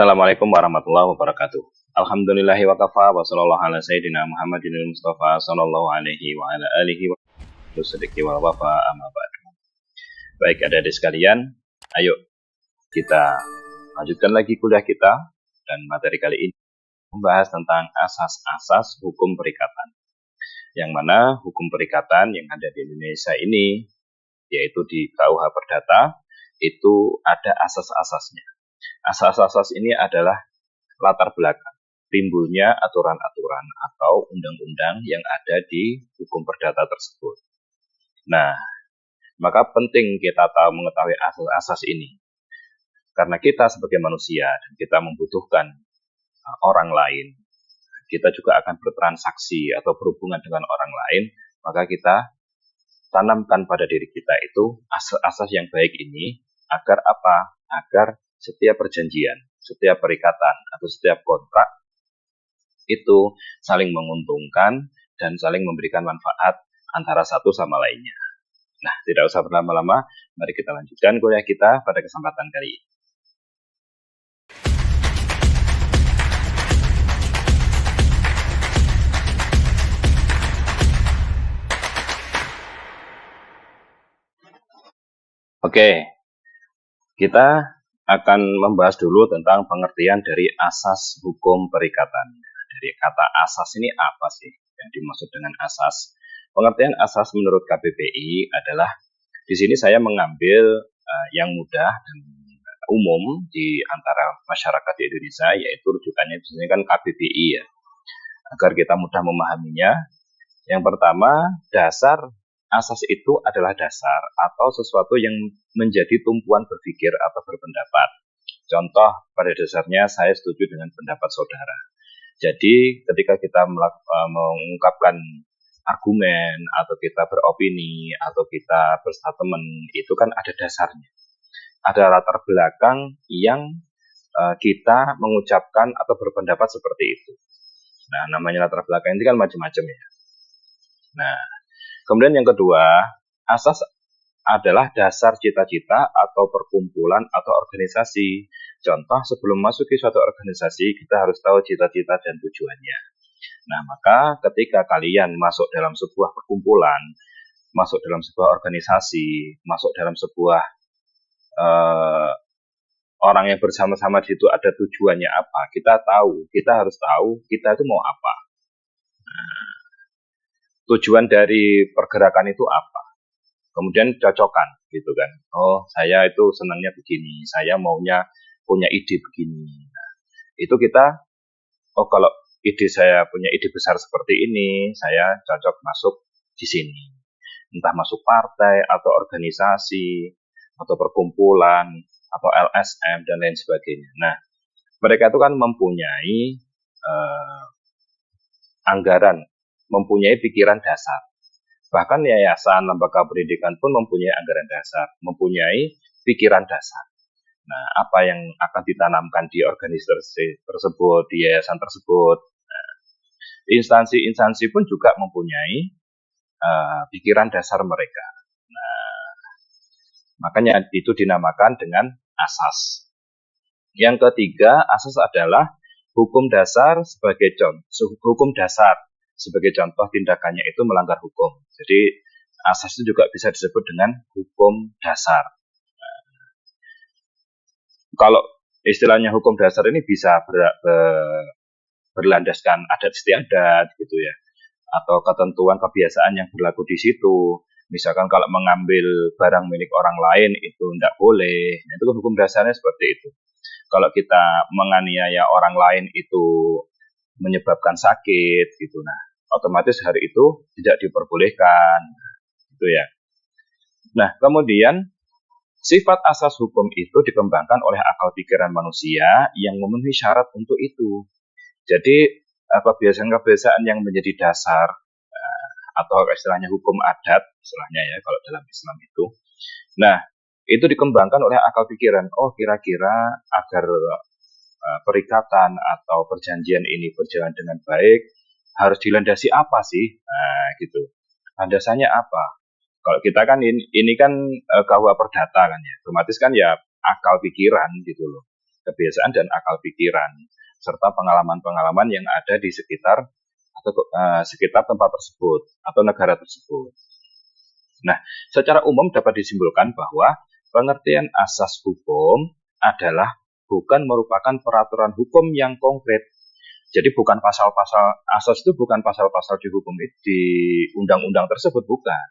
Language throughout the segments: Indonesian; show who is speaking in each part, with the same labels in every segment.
Speaker 1: Assalamualaikum warahmatullahi wabarakatuh. Alhamdulillahi wa kafa wa sallallahu ala sayyidina Muhammadin Mustafa sallallahu alaihi wa ala alihi wa sedeki wa wafa amma ba'du. Baik, adik-adik sekalian, ayo kita lanjutkan lagi kuliah kita, dan materi kali ini membahas tentang asas-asas hukum perikatan. Yang mana hukum perikatan yang ada di Indonesia ini, yaitu di KUH Perdata, itu ada asas-asasnya. Asas-asas ini adalah latar belakang timbulnya aturan-aturan atau undang-undang yang ada di hukum perdata tersebut. Nah, maka penting kita mengetahui asas-asas ini. Karena kita sebagai manusia dan kita membutuhkan orang lain, kita juga akan bertransaksi atau berhubungan dengan orang lain, maka kita tanamkan pada diri kita itu asas-asas yang baik ini, agar apa? Agar setiap perjanjian, setiap perikatan, atau setiap kontrak itu saling menguntungkan dan saling memberikan manfaat antara satu sama lainnya. Nah, tidak usah berlama-lama, mari kita lanjutkan kuliah kita pada kesempatan kali ini. Oke, kita akan membahas dulu tentang pengertian dari asas hukum perikatan. Dari kata asas ini apa sih yang dimaksud dengan asas? Pengertian asas menurut KBBI adalah, di sini saya mengambil yang mudah dan umum di antara masyarakat di Indonesia, yaitu rujukannya di sini kan KBBI ya, agar kita mudah memahaminya. Yang pertama, dasar. Asas itu adalah dasar atau sesuatu yang menjadi tumpuan berpikir atau berpendapat. Contoh, pada dasarnya saya setuju dengan pendapat saudara. Jadi, ketika kita mengungkapkan argumen, atau kita beropini, atau kita berstatement, itu kan ada dasarnya. Ada latar belakang yang kita mengucapkan atau berpendapat seperti itu. Nah, namanya latar belakang ini kan macam-macam ya. Nah, kemudian yang kedua, asas adalah dasar cita-cita atau perkumpulan atau organisasi. Contoh, sebelum masuk ke suatu organisasi, kita harus tahu cita-cita dan tujuannya. Nah, maka ketika kalian masuk dalam sebuah perkumpulan, masuk dalam sebuah organisasi, masuk dalam sebuah orang yang bersama-sama di situ, ada tujuannya apa. Kita harus tahu kita itu mau apa. Tujuan dari pergerakan itu apa, kemudian cocokkan gitu kan. Oh, saya itu senangnya begini, saya maunya punya ide begini. Nah, itu kita, kalau saya punya ide besar seperti ini, saya cocok masuk di sini, entah masuk partai atau organisasi atau perkumpulan atau LSM dan lain sebagainya. Nah, mereka itu kan mempunyai anggaran, mempunyai pikiran dasar. Bahkan yayasan, lembaga pendidikan pun mempunyai anggaran dasar, mempunyai pikiran dasar. Nah, apa yang akan ditanamkan di organisasi tersebut, di yayasan tersebut. Nah, instansi-instansi pun juga mempunyai pikiran dasar mereka. Nah, makanya itu dinamakan dengan asas. Yang ketiga, asas adalah hukum dasar sebagai contoh tindakannya itu melanggar hukum. Jadi asas itu juga bisa disebut dengan hukum dasar. Kalau istilahnya hukum dasar ini bisa berlandaskan adat istiadat gitu ya, atau ketentuan kebiasaan yang berlaku di situ. Misalkan kalau mengambil barang milik orang lain itu tidak boleh. Nah, itu kan hukum dasarnya seperti itu. Kalau kita menganiaya orang lain itu menyebabkan sakit gitu, nah otomatis hari itu tidak diperbolehkan gitu ya. Nah, kemudian sifat asas hukum itu dikembangkan oleh akal pikiran manusia yang memenuhi syarat untuk itu. Jadi kebiasaan-kebiasaan yang menjadi dasar atau istilahnya hukum adat, istilahnya ya kalau dalam Islam itu. Nah, itu dikembangkan oleh akal pikiran. Oh, kira-kira agar perikatan atau perjanjian ini berjalan dengan baik, harus dilandasi apa sih? Nah, gitu. Landasannya apa? Kalau kita kan ini kan KUH Perdata kan ya, otomatis kan ya akal pikiran gitu loh. kebiasaan dan akal pikiran, serta pengalaman-pengalaman yang ada di sekitar atau sekitar tempat tersebut atau negara tersebut. Nah, secara umum dapat disimpulkan bahwa pengertian asas hukum adalah bukan merupakan peraturan hukum yang konkret. Jadi bukan pasal-pasal asas itu bukan pasal-pasal di hukum di undang-undang tersebut, bukan.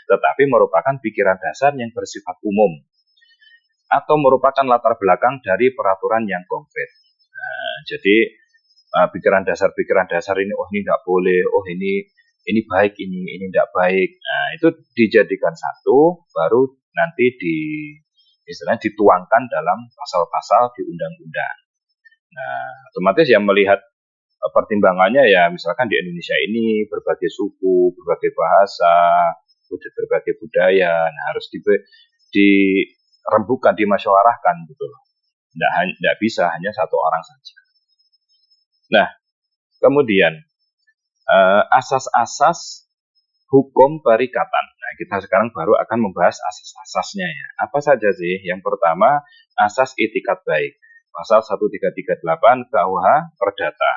Speaker 1: Tetapi merupakan pikiran dasar yang bersifat umum atau merupakan latar belakang dari peraturan yang konkret. Nah, jadi pikiran dasar ini, oh ini tidak boleh, oh ini baik, ini tidak baik. Nah, itu dijadikan satu, baru nanti istilahnya dituangkan dalam pasal-pasal di undang-undang. Nah, otomatis yang melihat pertimbangannya ya misalkan di Indonesia ini berbagai suku, berbagai bahasa, berbagai budaya, nah harus dirembukan, dimusyawarahkan gitu loh. Tidak bisa hanya satu orang saja. Nah, kemudian asas-asas hukum perikatan. Nah, kita sekarang baru akan membahas asas-asasnya ya. Apa saja sih? Yang pertama, asas itikat baik. Pasal 1338 KUH Perdata.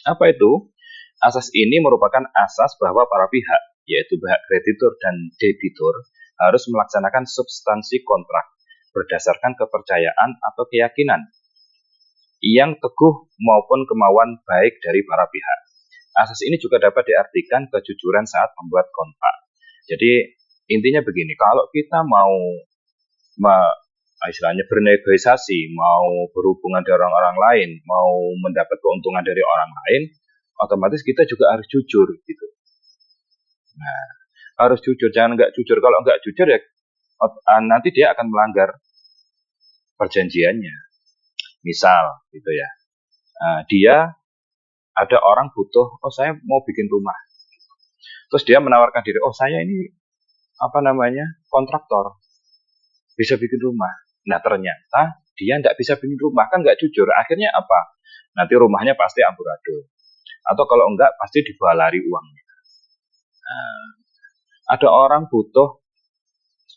Speaker 1: Apa itu? Asas ini merupakan asas bahwa para pihak, yaitu pihak kreditur dan debitur, harus melaksanakan substansi kontrak berdasarkan kepercayaan atau keyakinan yang teguh maupun kemauan baik dari para pihak. Asas ini juga dapat diartikan kejujuran saat membuat kontrak. Jadi intinya begini, kalau kita mau istilahnya bernegosiasi, mau berhubungan dengan orang lain, mau mendapat keuntungan dari orang lain, otomatis kita juga harus jujur gitu. Nah, harus jujur, jangan nggak jujur. Kalau nggak jujur ya nanti dia akan melanggar perjanjiannya. Misal gitu ya, dia ada orang butuh, oh saya mau bikin rumah, terus dia menawarkan diri, oh saya ini kontraktor, bisa bikin rumah. Nah ternyata dia nggak bisa bikin rumah, kan nggak jujur. Akhirnya apa? Nanti rumahnya pasti amburadul, atau kalau enggak pasti dibawa lari uangnya. Nah, ada orang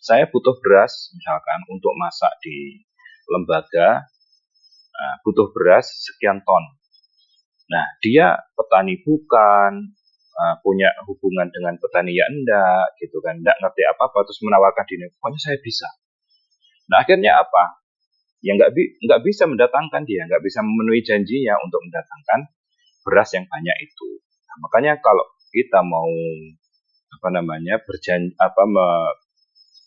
Speaker 1: saya butuh beras misalkan untuk masak di lembaga, butuh beras sekian ton. Nah, dia petani bukan, punya hubungan dengan petani ya enggak, gitu kan, enggak ngerti apa-apa, terus menawarkan diri, pokoknya saya bisa. Nah, akhirnya apa? Ya enggak bisa mendatangkan dia, enggak bisa memenuhi janjinya untuk mendatangkan beras yang banyak itu. Nah, makanya kalau kita mau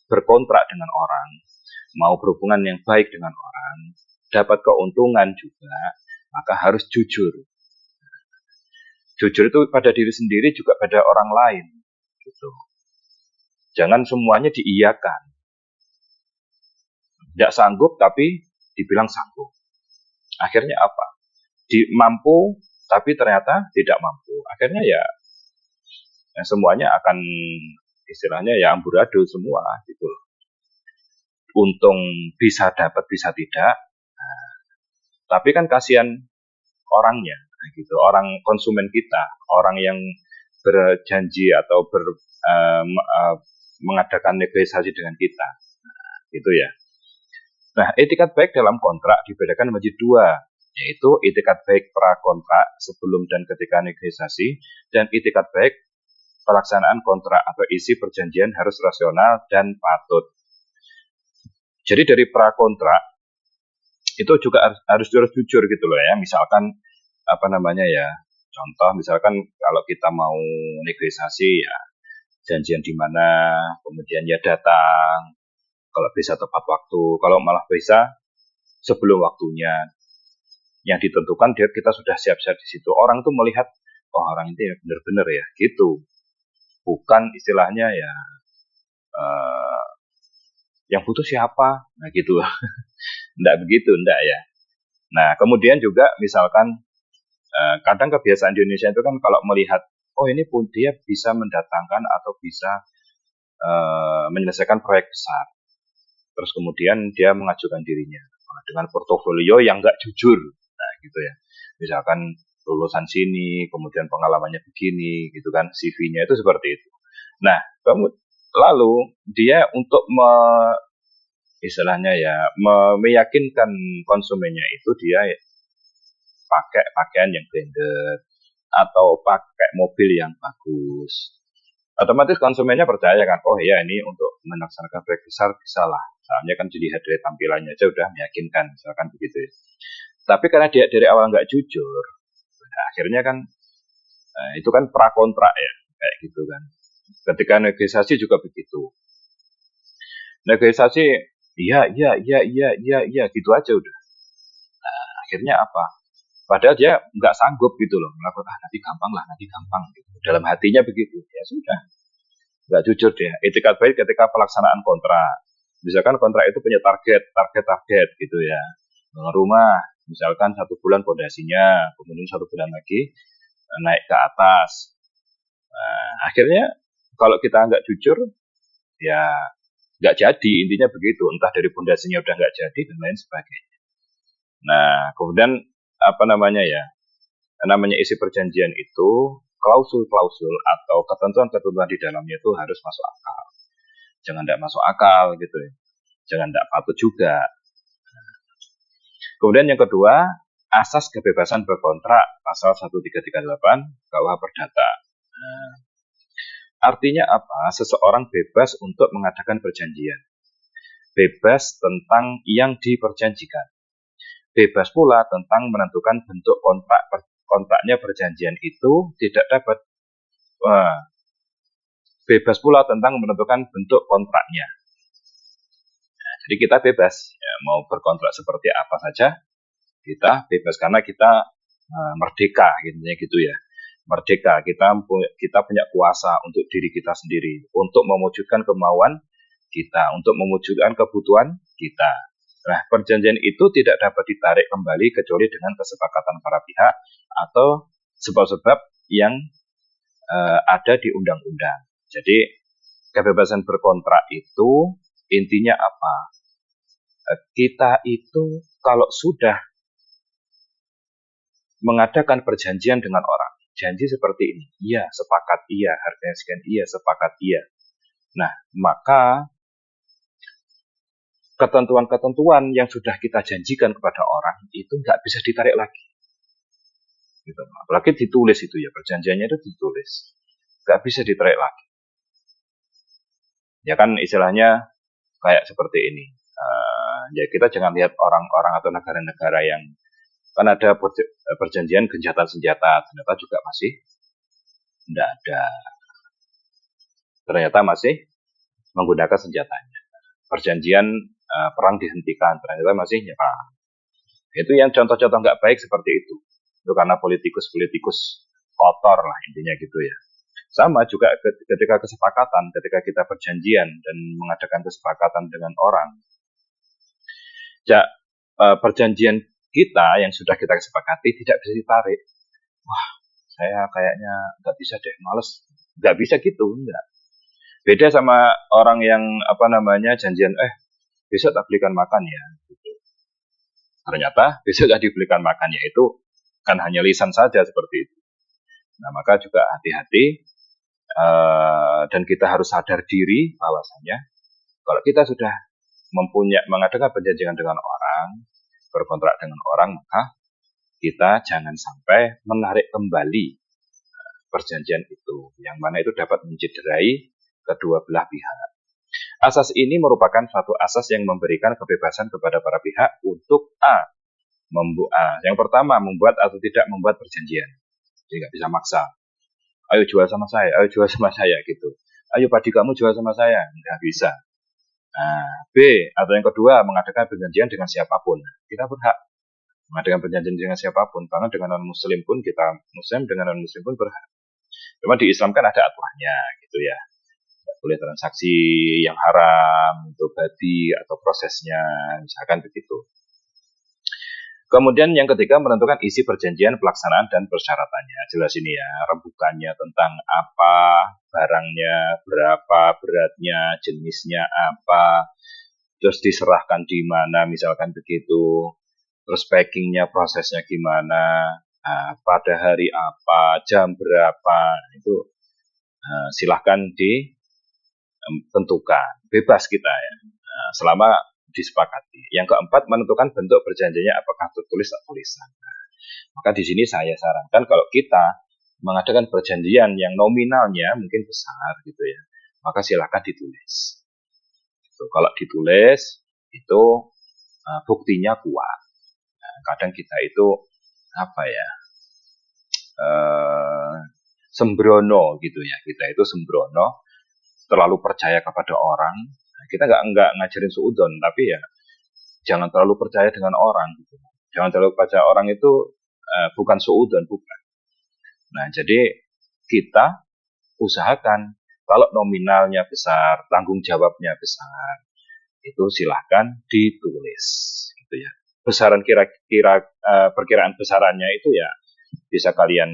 Speaker 1: berkontrak dengan orang, mau berhubungan yang baik dengan orang, dapat keuntungan juga, maka harus jujur. Jujur itu pada diri sendiri juga pada orang lain gitu. Jangan semuanya diiyakan. Tidak sanggup tapi dibilang sanggup. Akhirnya apa? Mampu tapi ternyata tidak mampu. Akhirnya ya semuanya akan istilahnya ya amburadul semua gitu. Untung bisa dapat bisa tidak. Nah, tapi kan kasihan orangnya gitu, orang konsumen kita, orang yang berjanji atau mengadakan negosiasi dengan kita, gitu ya. Nah, etikat baik dalam kontrak dibedakan menjadi dua, yaitu etikat baik prakontrak sebelum dan ketika negosiasi, dan etikat baik pelaksanaan kontrak atau isi perjanjian harus rasional dan patut. Jadi dari prakontrak itu juga harus jujur gitu loh ya. Misalkan contoh misalkan kalau kita mau negosiasi ya janjian di mana, kemudian ya datang, kalau bisa tepat waktu, kalau malah bisa sebelum waktunya yang ditentukan, kita sudah siap-siap di situ. Orang tuh melihat, oh orang ini benar-benar ya gitu, bukan istilahnya ya yang butuh siapa, nah gitu. Enggak begitu, enggak ya. Nah kemudian juga misalkan kadang kebiasaan di Indonesia itu kan kalau melihat, oh ini pun dia bisa mendatangkan atau bisa menyelesaikan proyek besar, terus kemudian dia mengajukan dirinya dengan portofolio yang nggak jujur, nah gitu ya. Misalkan lulusan sini, kemudian pengalamannya begini, gitu kan, CV-nya itu seperti itu. Nah, lalu dia untuk istilahnya ya meyakinkan konsumennya itu dia pakai pakaian yang branded atau pakai mobil yang bagus. Otomatis konsumennya percaya kan, oh iya ini untuk melaksanakan proyek besar bisa lah. Soalnya kan dilihat dari tampilannya aja udah meyakinkan, misalkan begitu ya. Tapi karena dia dari awal nggak jujur, akhirnya kan itu kan pra kontra ya, kayak gitu kan. Ketika negosiasi juga begitu. Negosiasi, iya, gitu aja udah. Akhirnya apa? Padahal dia nggak sanggup gitu loh, melakukan nanti gampang gitu. Dalam hatinya begitu, ya sudah, nggak jujur dia. Etikat baik ketika pelaksanaan kontrak. Misalkan kontrak itu punya target gitu ya. Rumah, misalkan 1 bulan fondasinya, kemudian 1 bulan lagi naik ke atas. Nah, akhirnya kalau kita nggak jujur, ya nggak jadi, intinya begitu. Entah dari fondasinya udah nggak jadi dan lain sebagainya. Nah, kemudian apa namanya ya? Namanya isi perjanjian itu klausul-klausul atau ketentuan-ketentuan di dalamnya itu harus masuk akal. Jangan tidak masuk akal gitu ya. Jangan tidak patut juga. Kemudian yang kedua, asas kebebasan berkontrak pasal 1338 KUH Perdata. Nah, artinya apa? Seseorang bebas untuk mengadakan perjanjian. Bebas tentang yang diperjanjikan. Bebas pula tentang menentukan bentuk kontraknya perjanjian itu tidak dapat. Bebas pula tentang menentukan bentuk kontraknya. Nah, jadi kita bebas, ya, mau berkontrak seperti apa saja, kita bebas karena kita merdeka, gitu ya. Merdeka, kita punya kuasa untuk diri kita sendiri, untuk mewujudkan kemauan kita, untuk mewujudkan kebutuhan kita. Nah, perjanjian itu tidak dapat ditarik kembali kecuali dengan kesepakatan para pihak atau sebab-sebab yang ada di undang-undang. Jadi, kebebasan berkontrak itu intinya apa? Kita itu kalau sudah mengadakan perjanjian dengan orang, janji seperti ini, iya, sepakat, iya, harganya sekian, iya, sepakat, iya. Nah, maka ketentuan-ketentuan yang sudah kita janjikan kepada orang itu nggak bisa ditarik lagi. Gitu. Apalagi ditulis itu ya, perjanjiannya itu ditulis. Nggak bisa ditarik lagi. Ya kan istilahnya kayak seperti ini. Ya kita jangan lihat orang-orang atau negara-negara yang kan ada perjanjian gencatan senjata, ternyata juga masih tidak ada. Ternyata masih menggunakan senjatanya. Perjanjian perang dihentikan, ternyata masih nyerang. Itu yang contoh-contoh nggak baik seperti itu. Itu karena politikus-politikus kotor lah intinya gitu ya. Sama juga ketika kesepakatan, ketika kita perjanjian dan mengadakan kesepakatan dengan orang. Perjanjian kita yang sudah kita kesepakati tidak bisa ditarik. Wah, saya kayaknya nggak bisa deh, males. Nggak bisa gitu, enggak. Beda sama orang yang janjian, besok tak belikan makan ya. Gitu. Ternyata besok tak dibelikan makannya itu kan hanya lisan saja seperti itu. Nah, maka juga hati-hati dan kita harus sadar diri bahwasanya kalau kita sudah mengadakan perjanjian dengan orang, berkontrak dengan orang, maka kita jangan sampai menarik kembali perjanjian itu, yang mana itu dapat mencederai kedua belah pihak. Asas ini merupakan suatu asas yang memberikan kebebasan kepada para pihak untuk yang pertama, membuat atau tidak membuat perjanjian. Jadi nggak bisa maksa. Ayo jual sama saya gitu. Ayo padi kamu jual sama saya, nggak bisa. Nah, B, atau yang kedua, mengadakan perjanjian dengan siapapun. Kita berhak mengadakan perjanjian dengan siapapun, bahkan dengan non-muslim pun kita, muslim dengan non-muslim pun berhak. Cuma di Islam kan ada aturannya gitu ya. Tidak boleh transaksi yang haram untuk babi atau prosesnya, misalkan begitu. Kemudian yang ketiga, menentukan isi perjanjian, pelaksanaan, dan persyaratannya. Jelas ini ya, rembukannya tentang apa, barangnya, berapa beratnya, jenisnya apa, terus diserahkan di mana, misalkan begitu, terus packingnya, prosesnya gimana, pada hari apa, jam berapa, itu silahkan ditentukan. Bebas kita ya, selama disepakati. Yang keempat, menentukan bentuk perjanjiannya apakah tertulis atau tulisan. Maka di sini saya sarankan kalau kita mengadakan perjanjian yang nominalnya mungkin besar gitu ya, maka silakan ditulis. Kalau ditulis itu buktinya kuat. Nah, kadang kita itu sembrono gitu ya, kita itu sembrono, terlalu percaya kepada orang. Nah, kita nggak ngajarin suudzon, tapi ya jangan terlalu percaya dengan orang gitu. Jangan terlalu percaya orang itu bukan suudzon, bukan. Nah, jadi kita usahakan kalau nominalnya besar, tanggung jawabnya besar, itu silahkan ditulis gitu ya. Besaran perkiraan besarannya itu ya bisa kalian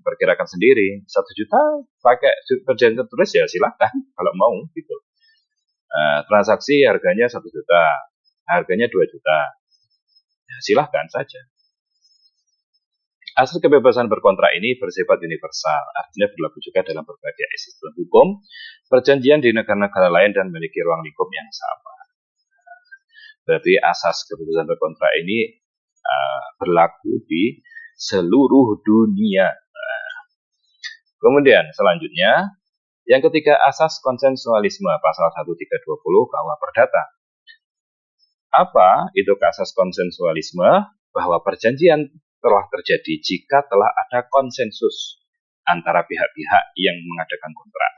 Speaker 1: perkirakan sendiri. 1 juta pakai perjanjian tertulis ya silahkan kalau mau gitu. Transaksi harganya 1 juta, harganya 2 juta, ya silahkan saja. Asas kebebasan berkontrak ini bersifat universal, artinya berlaku juga dalam berbagai sistem hukum, perjanjian di negara-negara lain dan memiliki ruang lingkup yang sama. Berarti asas kebebasan berkontrak ini berlaku di seluruh dunia. Kemudian selanjutnya, yang ketiga, asas konsensualisme pasal 1320 KUH Perdata. Apa itu asas konsensualisme? Bahwa perjanjian telah terjadi jika telah ada konsensus antara pihak-pihak yang mengadakan kontrak.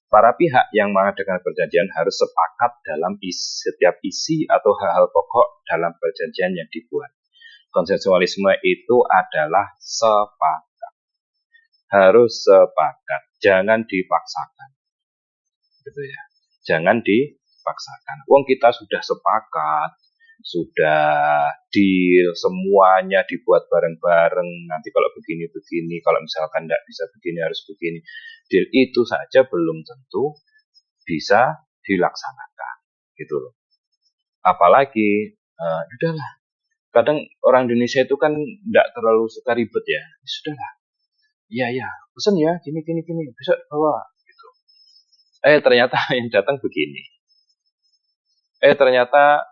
Speaker 1: Para pihak yang mengadakan perjanjian harus sepakat dalam setiap isi atau hal-hal pokok dalam perjanjian yang dibuat. Konsensualisme itu adalah sepakat. Harus sepakat, jangan dipaksakan. Gitu ya. Jangan dipaksakan. Wong kita sudah sepakat, sudah deal, semuanya dibuat bareng-bareng, nanti kalau begini-begini, kalau misalkan tidak bisa begini harus begini. Deal itu saja belum tentu bisa dilaksanakan gitu loh. Apalagi udahlah, kadang orang Indonesia itu kan tidak terlalu suka ribet ya. Sudahlah, iya pesan ya gini besok bawa gitu. Ternyata yang datang begini. Ternyata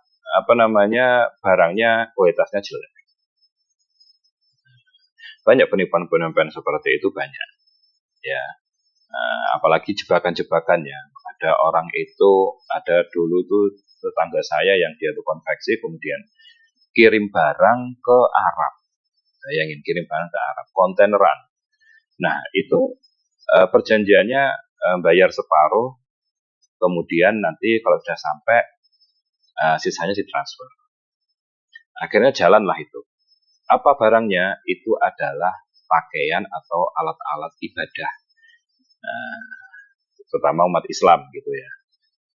Speaker 1: barangnya kualitasnya jelek. Banyak penipuan-penipuan seperti itu banyak. Ya, apalagi jebakan-jebakan ya. Ada orang itu, ada dulu tuh tetangga saya yang dia tuh konveksi, kemudian kirim barang ke Arab. Bayangin kirim barang ke Arab, kontaineran. Nah itu perjanjiannya bayar separuh, kemudian nanti kalau sudah sampai sisanya ditransfer. Akhirnya jalanlah itu. Apa barangnya? Itu adalah pakaian atau alat-alat ibadah, terutama umat Islam gitu ya.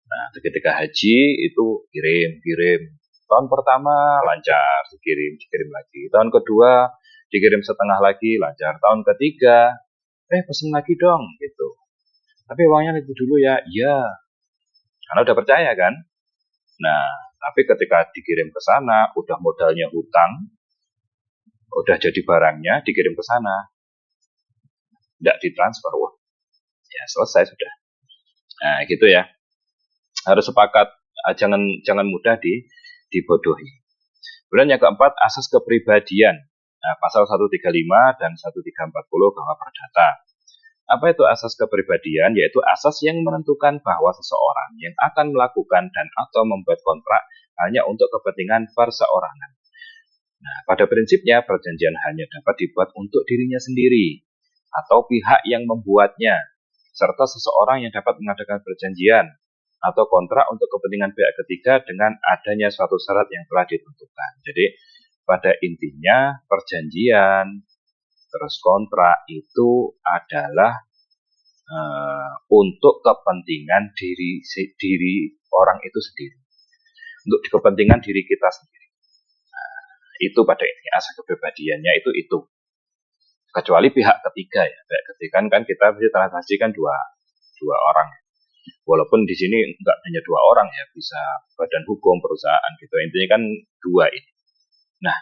Speaker 1: Nah, ketika haji itu kirim. Tahun pertama lancar, dikirim lagi. Tahun kedua dikirim setengah lagi, lancar. Tahun ketiga, pesen lagi dong gitu. Tapi uangnya itu dulu ya, iya. Karena udah percaya kan. Nah, tapi ketika dikirim ke sana, udah modalnya hutang, udah jadi barangnya, dikirim ke sana, tidak ditransfer, wah, ya selesai sudah. Nah, gitu ya. Harus sepakat, jangan mudah dibodohi. Kemudian yang keempat, asas kepribadian. Nah, pasal 135 dan 1340 KUH Perdata. Apa itu asas kepribadian? Yaitu asas yang menentukan bahwa seseorang yang akan melakukan dan atau membuat kontrak hanya untuk kepentingan perseorangan. Nah, pada prinsipnya perjanjian hanya dapat dibuat untuk dirinya sendiri atau pihak yang membuatnya, serta seseorang yang dapat mengadakan perjanjian atau kontrak untuk kepentingan pihak ketiga dengan adanya suatu syarat yang telah ditentukan. Jadi pada intinya perjanjian terus kontrak itu adalah untuk kepentingan diri orang itu sendiri, untuk kepentingan diri kita sendiri. Itu pada intinya asas kepribadiannya itu. Kecuali pihak ketiga ya, pihak ketiga kan kita bisa transaksikan dua orang. Walaupun di sini nggak hanya 2 orang ya, bisa badan hukum, perusahaan gitu. Intinya kan 2 ini. Nah,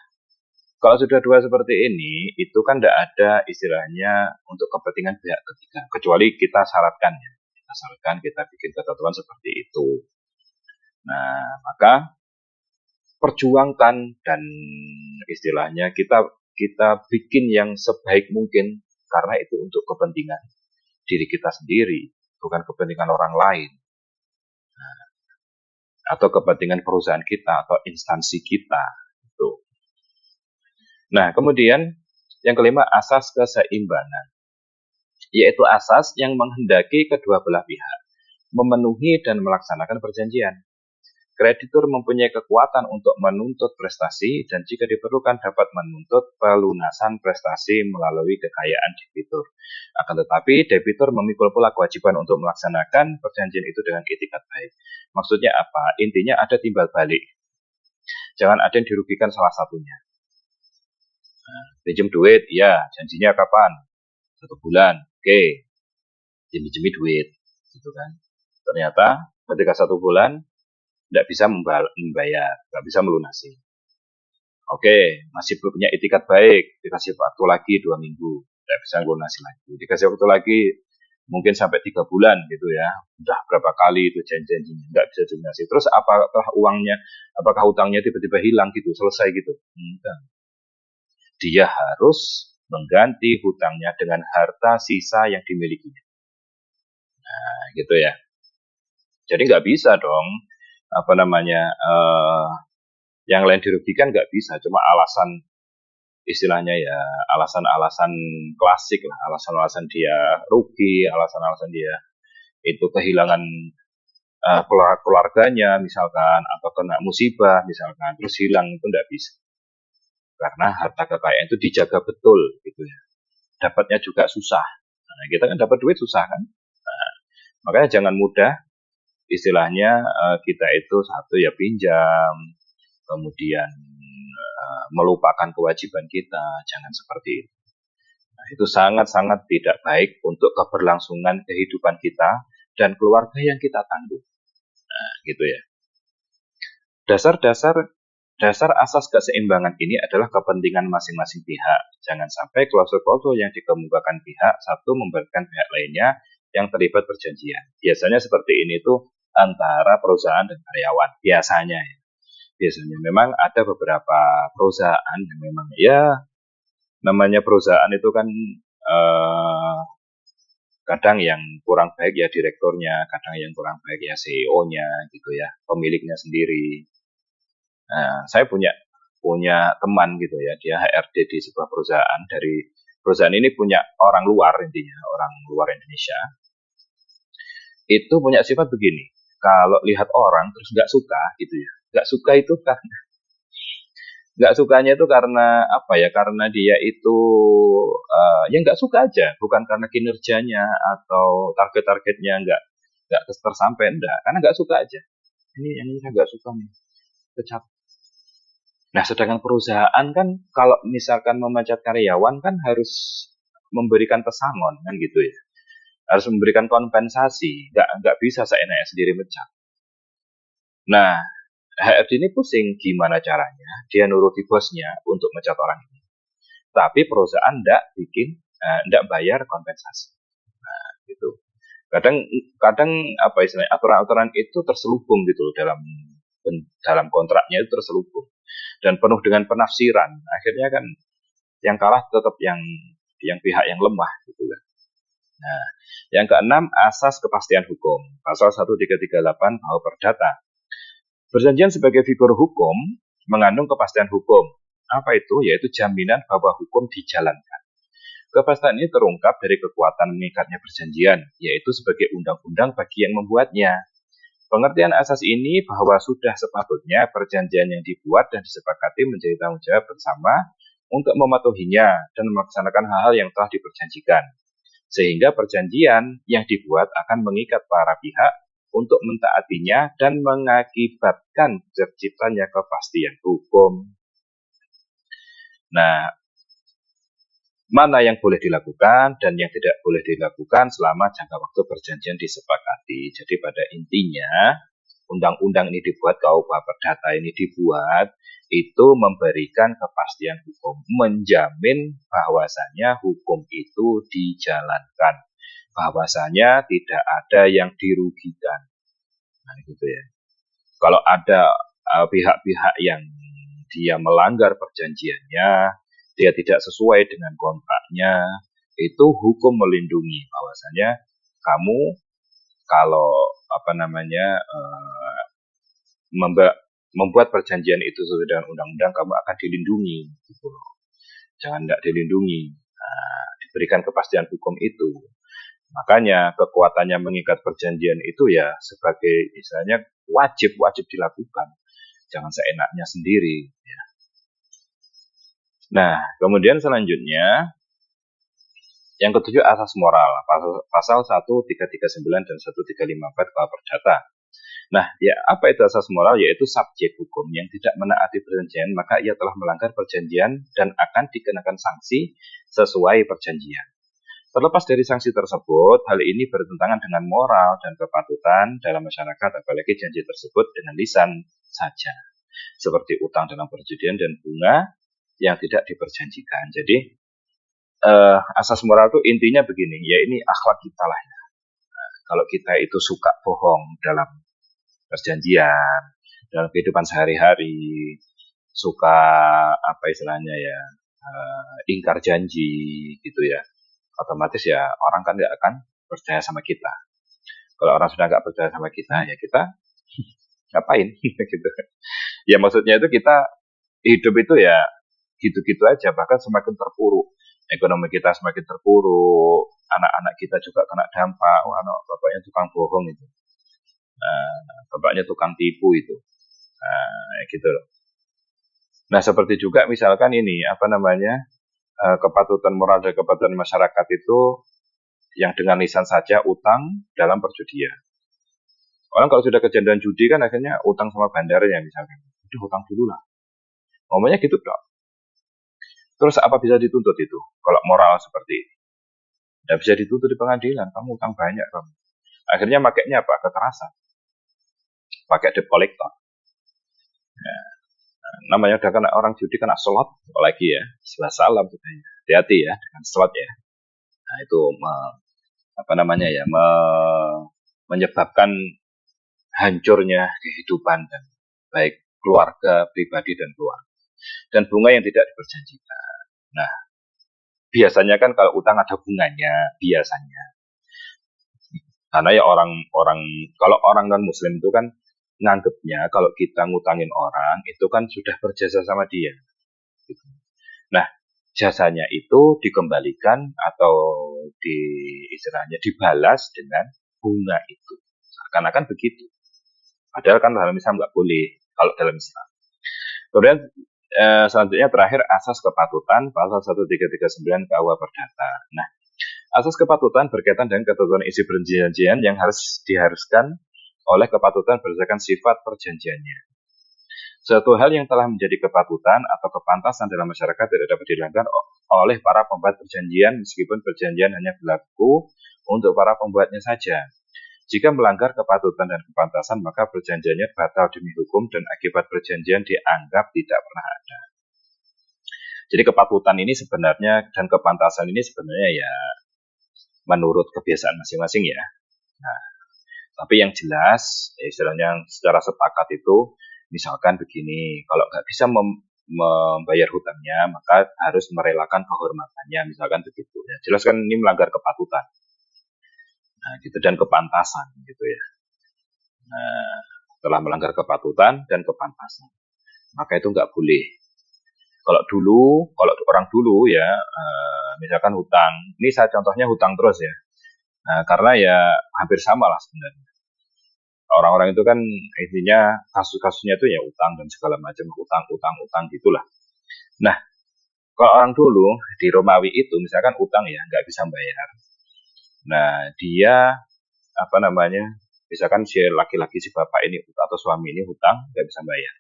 Speaker 1: kalau sudah 2 seperti ini, itu kan tidak ada istilahnya untuk kepentingan pihak ketiga. Kecuali kita syaratkan ya. Kita bikin ketentuan seperti itu. Nah, maka perjuangkan dan istilahnya kita bikin yang sebaik mungkin karena itu untuk kepentingan diri kita sendiri, bukan kepentingan orang lain atau kepentingan perusahaan kita atau instansi kita. Gitu. Nah, kemudian yang kelima, asas keseimbangan, yaitu asas yang menghendaki kedua belah pihak memenuhi dan melaksanakan perjanjian. Kreditur mempunyai kekuatan untuk menuntut prestasi dan jika diperlukan dapat menuntut pelunasan prestasi melalui kekayaan debitur. Akan tetapi, debitur memikul pula kewajiban untuk melaksanakan perjanjian itu dengan itikat baik. Maksudnya apa? Intinya ada timbal balik. Jangan ada yang dirugikan salah satunya. Pinjam duit, ya, janjinya kapan? 1 bulan, oke. Pinjami duit, gitu kan. Ternyata ketika 1 bulan tidak bisa membayar, tidak bisa melunasi. Oke, masih punya itikat baik, dikasih waktu lagi 2 minggu, tidak bisa melunasi lagi. Dikasih waktu lagi mungkin sampai 3 bulan gitu ya, udah berapa kali itu janji-janjinya, tidak bisa dilunasi. Terus apakah utangnya tiba-tiba hilang gitu, selesai gitu? Enggak. Dia harus mengganti hutangnya dengan harta sisa yang dimilikinya. Nah, gitu ya. Jadi nggak bisa dong yang lain dirugikan nggak bisa, cuma alasan istilahnya ya alasan-alasan klasik lah, alasan-alasan dia rugi, alasan-alasan dia itu kehilangan keluarganya misalkan atau kena musibah misalkan terus hilang, itu nggak bisa karena harta kekayaan itu dijaga betul gitu ya, dapatnya juga susah. Nah, kita kan dapat duit susah kan, nah, makanya jangan mudah istilahnya kita itu satu ya pinjam, kemudian melupakan kewajiban kita, jangan seperti itu. Nah, itu sangat-sangat tidak baik untuk keberlangsungan kehidupan kita dan keluarga yang kita tanggung. Nah, gitu ya. Dasar asas keseimbangan ini adalah kepentingan masing-masing pihak. Jangan sampai klausul-klausul yang dikemukakan pihak satu memberikan pihak lainnya yang terlibat perjanjian. Biasanya seperti ini tuh antara perusahaan dan karyawan. Biasanya memang ada beberapa perusahaan yang memang ya namanya perusahaan itu kan kadang yang kurang baik ya direkturnya, kadang yang kurang baik ya CEO-nya gitu ya, pemiliknya sendiri. Nah, saya punya teman gitu ya, dia HRD di sebuah perusahaan, dari perusahaan ini punya orang luar, intinya orang luar Indonesia. Itu punya sifat begini, kalau lihat orang terus nggak suka gitu ya, nggak suka itu karena nggak sukanya itu karena apa ya, karena dia itu ya nggak suka aja, bukan karena kinerjanya atau target-targetnya nggak tersampai, enggak, karena nggak suka aja. Ini yang saya nggak suka nih, kecap. Nah, sedangkan perusahaan kan kalau misalkan memecat karyawan kan harus memberikan pesangon kan gitu ya, harus memberikan kompensasi, nggak bisa seenaknya sendiri mecat. Nah, HRD ini pusing gimana caranya dia nuruti bosnya untuk mecat orang ini, tapi perusahaan nggak bayar kompensasi. Nah, gitu. Kadang apa istilahnya, aturan-aturan itu terselubung gitu dalam kontraknya, itu terselubung dan penuh dengan penafsiran. Akhirnya kan yang kalah tetap yang pihak yang lemah gitu kan. Nah, yang keenam, asas kepastian hukum. Pasal 1338 bahwa perdata. Perjanjian sebagai figur hukum mengandung kepastian hukum. Apa itu? Yaitu jaminan bahwa hukum dijalankan. Kepastian ini terungkap dari kekuatan mengikatnya perjanjian, yaitu sebagai undang-undang bagi yang membuatnya. Pengertian asas ini bahwa sudah sepatutnya perjanjian yang dibuat dan disepakati menjadi tanggung jawab bersama untuk mematuhinya dan melaksanakan hal-hal yang telah diperjanjikan. Sehingga perjanjian yang dibuat akan mengikat para pihak untuk mentaatinya dan mengakibatkan terciptanya kepastian hukum. Nah, mana yang boleh dilakukan dan yang tidak boleh dilakukan selama jangka waktu perjanjian disepakati. Jadi pada intinya, undang-undang ini dibuat, KUH Perdata ini dibuat, itu memberikan kepastian hukum, menjamin bahwasanya hukum itu dijalankan, bahwasanya tidak ada yang dirugikan. Nah, gitu ya. Kalau ada pihak-pihak yang dia melanggar perjanjiannya, dia tidak sesuai dengan kontraknya, itu hukum melindungi bahwasanya kamu kalau membuat perjanjian itu sesuai dengan undang-undang, kamu akan dilindungi gitu. Jangan tidak dilindungi. Diberikan kepastian hukum itu. Makanya kekuatannya mengikat perjanjian itu ya sebagai misalnya wajib dilakukan. Jangan seenaknya sendiri. Ya. Nah, kemudian selanjutnya yang ketujuh asas moral. Pasal 1339 dan 1354 KUH Perdata. Nah, ya apa itu asas moral? Yaitu subjek hukum yang tidak menaati perjanjian, maka ia telah melanggar perjanjian dan akan dikenakan sanksi sesuai perjanjian. Terlepas dari sanksi tersebut, hal ini bertentangan dengan moral dan kepatutan dalam masyarakat, apalagi janji tersebut dengan lisan saja, seperti utang dalam perjudian dan bunga yang tidak diperjanjikan. Jadi, asas moral itu intinya begini, ya ini akhlak kita lah ya. Kalau kita itu suka bohong dalam perjanjian, dalam kehidupan sehari-hari, suka ingkar janji gitu ya, otomatis ya orang kan nggak akan percaya sama kita. Kalau orang sudah nggak percaya sama kita, ya kita ngapain gitu. Ya maksudnya itu kita hidup itu ya gitu-gitu aja, bahkan semakin terpuruk. Ekonomi kita semakin terpuruk, anak-anak kita juga kena dampak. Anak bapaknya tukang bohong itu, bapaknya tukang tipu itu, gitu loh. Nah seperti juga misalkan ini kepatutan moral dan kepatutan masyarakat itu yang dengan lisan saja utang dalam perjudian. Orang kalau sudah kejadian judi kan akhirnya utang sama bandarnya misalkan. Udah utang dulu lah. Ngomongnya gitu dong. Terus apa bisa dituntut itu? Kalau moral seperti ini. Tidak bisa dituntut di pengadilan. Kamu utang banyak kamu. Akhirnya makainya apa? Kekerasan. Pakai debt collector. Ya. Namanya udah kena orang judi kena slot. Apalagi ya. Sebelah salam. Hati-hati ya dengan slot ya. Nah itu menyebabkan hancurnya kehidupan dan baik keluarga pribadi dan keluarga. Dan bunga yang tidak diperjanjikan. Nah, biasanya kan kalau utang ada bunganya, biasanya. Karena ya kalau orang kan muslim itu kan nganggepnya kalau kita ngutangin orang itu kan sudah berjasa sama dia. Gitu. Nah, jasanya itu dikembalikan atau dibalas dengan bunga itu. Seakan-akan begitu. Padahal kan dalam Islam nggak boleh kalau dalam Islam. Kemudian selanjutnya terakhir asas kepatutan pasal 1339 KUH Perdata. Nah, asas kepatutan berkaitan dengan ketentuan isi perjanjian yang harus diharuskan oleh kepatutan berdasarkan sifat perjanjiannya. Suatu hal yang telah menjadi kepatutan atau kepantasan dalam masyarakat tidak dapat dilanggar oleh para pembuat perjanjian meskipun perjanjian hanya berlaku untuk para pembuatnya saja. Jika melanggar kepatutan dan kepantasan, maka perjanjiannya batal demi hukum dan akibat perjanjian dianggap tidak pernah ada. Jadi kepatutan ini sebenarnya dan kepantasan ini sebenarnya ya menurut kebiasaan masing-masing ya. Nah, tapi yang jelas, istilahnya secara sepakat itu, misalkan begini, kalau nggak bisa membayar hutangnya, maka harus merelakan kehormatannya, misalkan begitu. Ya, jelas kan ini melanggar kepatutan. Nah, gitu dan kepantasan gitu ya. Nah, telah melanggar kepatutan dan kepantasan, maka itu nggak boleh. Kalau orang dulu ya, misalkan hutang, ini saya contohnya hutang terus ya. Nah, karena ya hampir sama lah sebenarnya. Orang-orang itu kan intinya kasus-kasusnya itu ya utang dan segala macam utang gitulah. Nah, kalau orang dulu di Romawi itu misalkan utang ya nggak bisa bayar. Nah, dia misalkan si laki-laki si bapak ini atau suami ini hutang nggak bisa bayar.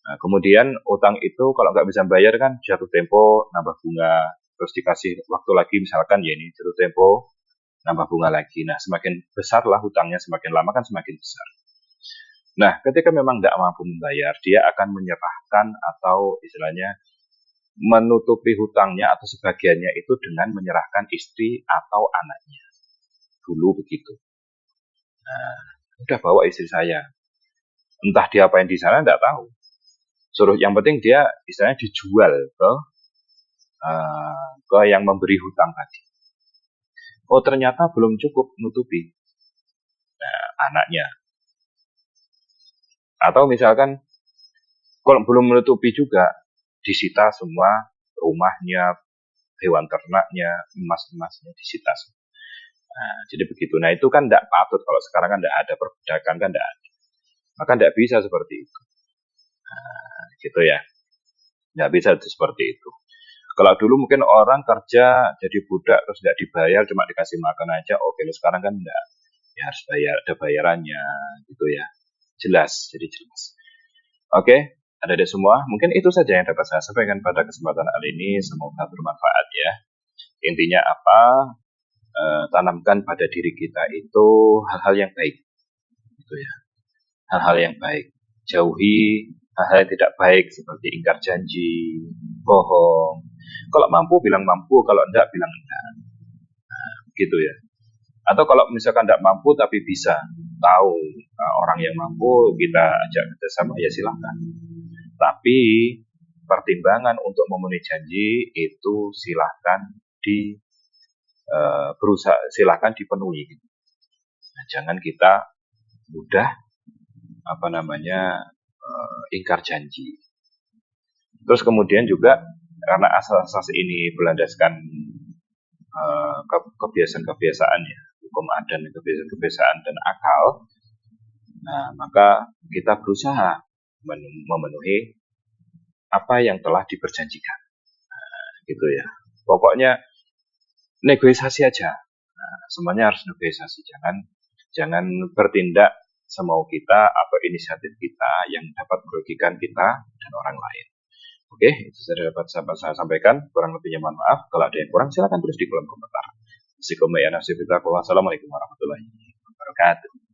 Speaker 1: Nah, kemudian utang itu kalau nggak bisa bayar kan jatuh tempo nambah bunga, terus dikasih waktu lagi misalkan ya ini jatuh tempo nambah bunga lagi. Nah, semakin besar lah hutangnya, semakin lama kan semakin besar. Nah, ketika memang nggak mampu membayar, dia akan menyerahkan atau istilahnya menutupi hutangnya atau sebagiannya itu dengan menyerahkan istri atau anaknya. Dulu begitu. Nah, udah bawa istri saya. Entah dia apain di sana, nggak tahu. Suruh yang penting dia istilahnya dijual ke yang memberi hutang tadi. Oh ternyata belum cukup nutupi anaknya. Atau misalkan kalau belum menutupi juga, disita semua rumahnya, hewan ternaknya, emas-emasnya disita semua. Nah, jadi begitu. Nah itu kan tidak patut kalau sekarang kan tidak ada perbudakan kan tidak ada. Maka tidak bisa seperti itu. Nah, gitu ya. Tidak bisa seperti itu. Kalau dulu mungkin orang kerja jadi budak terus nggak dibayar cuma dikasih makan aja. Oke, sekarang kan enggak. Ya harus bayar, ada bayarannya gitu ya. Jelas, jadi jelas. Oke, ada semua. Mungkin itu saja yang dapat saya sampaikan pada kesempatan kali ini. Semoga bermanfaat ya. Intinya apa? Tanamkan pada diri kita itu hal-hal yang baik. Gitu ya. Hal-hal yang baik. Jauhi hal-hal yang tidak baik seperti ingkar janji, bohong. Kalau mampu bilang mampu, kalau enggak bilang enggak. Nah, gitu ya. Atau kalau misalkan tidak mampu tapi bisa tahu orang yang mampu kita ajak kerjasama ya silahkan. Tapi pertimbangan untuk memenuhi janji itu silahkan silahkan dipenuhi. Gitu. Nah, jangan kita mudah ingkar janji. Terus kemudian juga karena asas-asas ini berlandaskan kebiasaan-kebiasaan ya, hukum adat, kebiasaan-kebiasaan dan akal. Nah, maka kita berusaha memenuhi apa yang telah diperjanjikan. Nah, gitu ya. Pokoknya negosiasi aja. Nah, semuanya harus negosiasi. Jangan bertindak semau kita atau inisiatif kita yang dapat merugikan kita dan orang lain. Oke, itu sudah dapat saya sampaikan. Kurang lebihnya mohon maaf. Kalau ada yang kurang, silakan tulis di kolom komentar. Assalamualaikum warahmatullahi wabarakatuh.